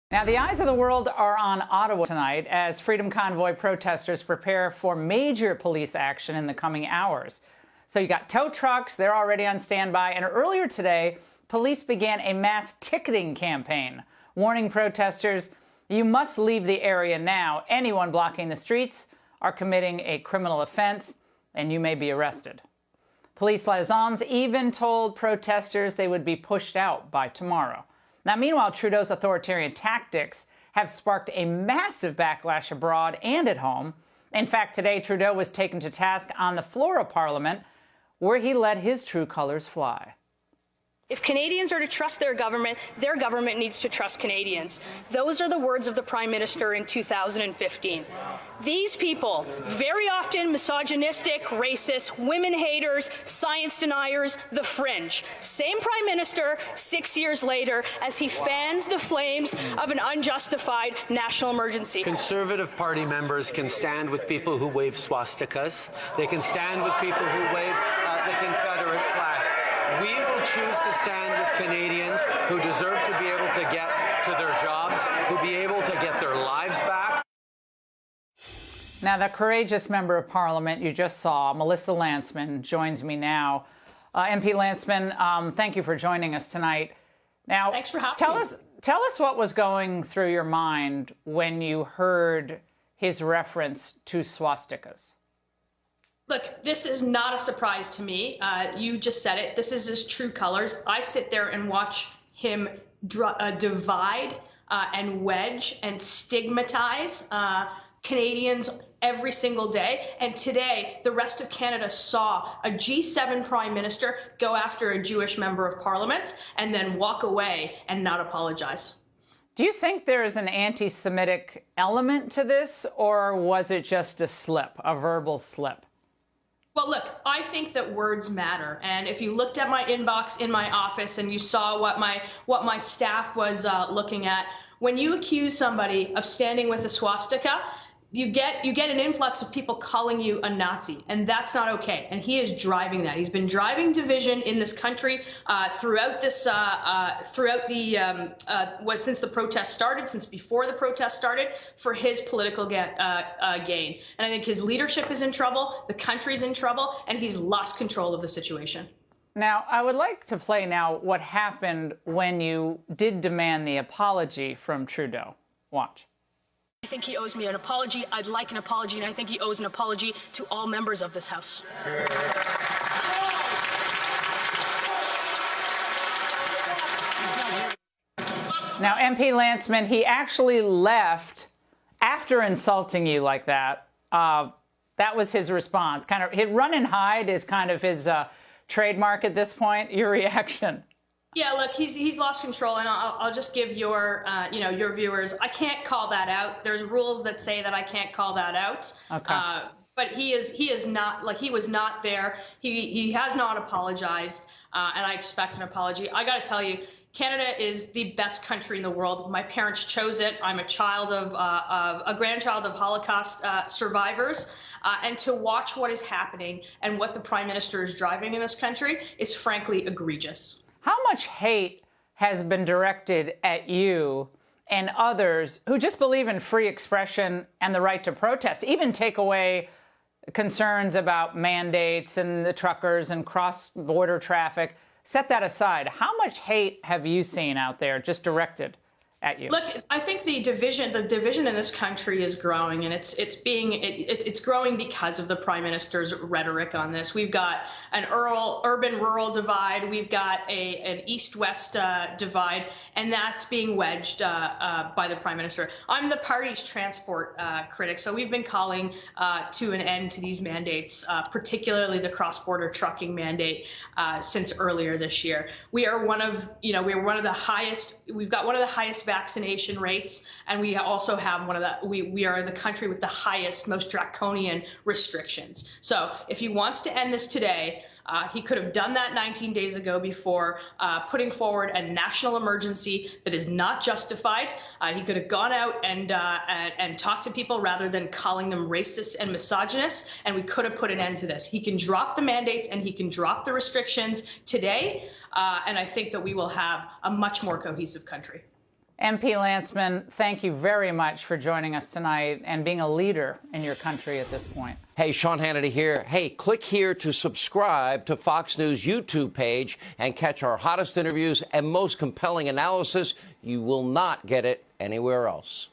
Now, the eyes of the world are on Ottawa tonight as Freedom Convoy protesters prepare for major police action in the coming hours. So you got tow trucks, they're already on standby. And earlier today, police began a mass ticketing campaign, warning protesters, you must leave the area now. Anyone blocking the streets are committing a criminal offense, and you may be arrested. Police liaisons even told protesters they would be pushed out by tomorrow. Now, meanwhile, Trudeau's authoritarian tactics have sparked a massive backlash abroad and at home. In fact, today, Trudeau was taken to task on the floor of Parliament, where he let his true colors fly. If Canadians are to trust their government needs to trust Canadians. Those are the words of the Prime Minister in 2015. These people, very often misogynistic, racist, women haters, science deniers, the fringe. Same Prime Minister 6 years later as he fans the flames of an unjustified national emergency. Conservative Party members can stand with people who wave swastikas. They can stand with people who wave the Confederate flag. We will choose to stand with Canadians who deserve to be able to get to their jobs, who be able to get their lives back. Now, the courageous member of Parliament you just saw, Melissa Lantsman, joins me now. MP Lantsman, thank you for joining us tonight. Now, thanks for having me. Tell us what was going through your mind when you heard his reference to swastikas. Look, this is not a surprise to me. You just said it. This is his true colors. I sit there and watch him divide and wedge and stigmatize Canadians every single day. And today, the rest of Canada saw a G7 Prime Minister go after a Jewish member of Parliament and then walk away and not apologize. Do you think there is an anti-Semitic element to this, or was it just a slip, a verbal slip? Well, look, I think that words matter. And if you looked at my inbox in my office and you saw what my staff was looking at, when you accuse somebody of standing with a swastika, you get an influx of people calling you a Nazi, and that's not okay. And he is driving that. He's been driving division in this country since the protest started, since before the protest started, for his political gain. And I think his leadership is in trouble, the country's in trouble, and he's lost control of the situation. Now, I would like to play now what happened when you did demand the apology from Trudeau. Watch. I think he owes me an apology. I'd like an apology, and I think he owes an apology to all members of this House. Now, MP Lantsman, he actually left after insulting you like that. That was his response. Kind of, his run and hide is kind of his trademark at this point. Your reaction? Yeah, look, he's lost control, and I'll just give your viewers. I can't call that out. There's rules that say that I can't call that out. Okay. But he is not, like, he was not there. He has not apologized, and I expect an apology. I got to tell you, Canada is the best country in the world. My parents chose it. I'm a grandchild of Holocaust survivors. And to watch what is happening and what the Prime Minister is driving in this country is frankly egregious. How much hate has been directed at you and others who just believe in free expression and the right to protest, even take away concerns about mandates and the truckers and cross-border traffic? Set that aside. How much hate have you seen out there just directed at you? Look, I think the division in this country is growing, and it's growing because of the Prime Minister's rhetoric on this. We've got an urban-rural divide. We've got an east-west divide, and that's being wedged by the Prime Minister. I'm the party's transport critic, so we've been calling to an end to these mandates, particularly the cross-border trucking mandate, since earlier this year. We've got one of the highest vaccination rates, and we also have we are the country with the highest, most draconian restrictions. So if he wants to end this today, he could have done that 19 days ago before putting forward a national emergency that is not justified. He could have gone out and talked to people rather than calling them racist and misogynist, and we could have put an end to this. He can drop the mandates and he can drop the restrictions today, and I think that we will have a much more cohesive country. MP Lanceman, thank you very much for joining us tonight and being a leader in your country at this point. Hey, Sean Hannity here. Hey, click here to subscribe to Fox News YouTube page and catch our hottest interviews and most compelling analysis. You will not get it anywhere else.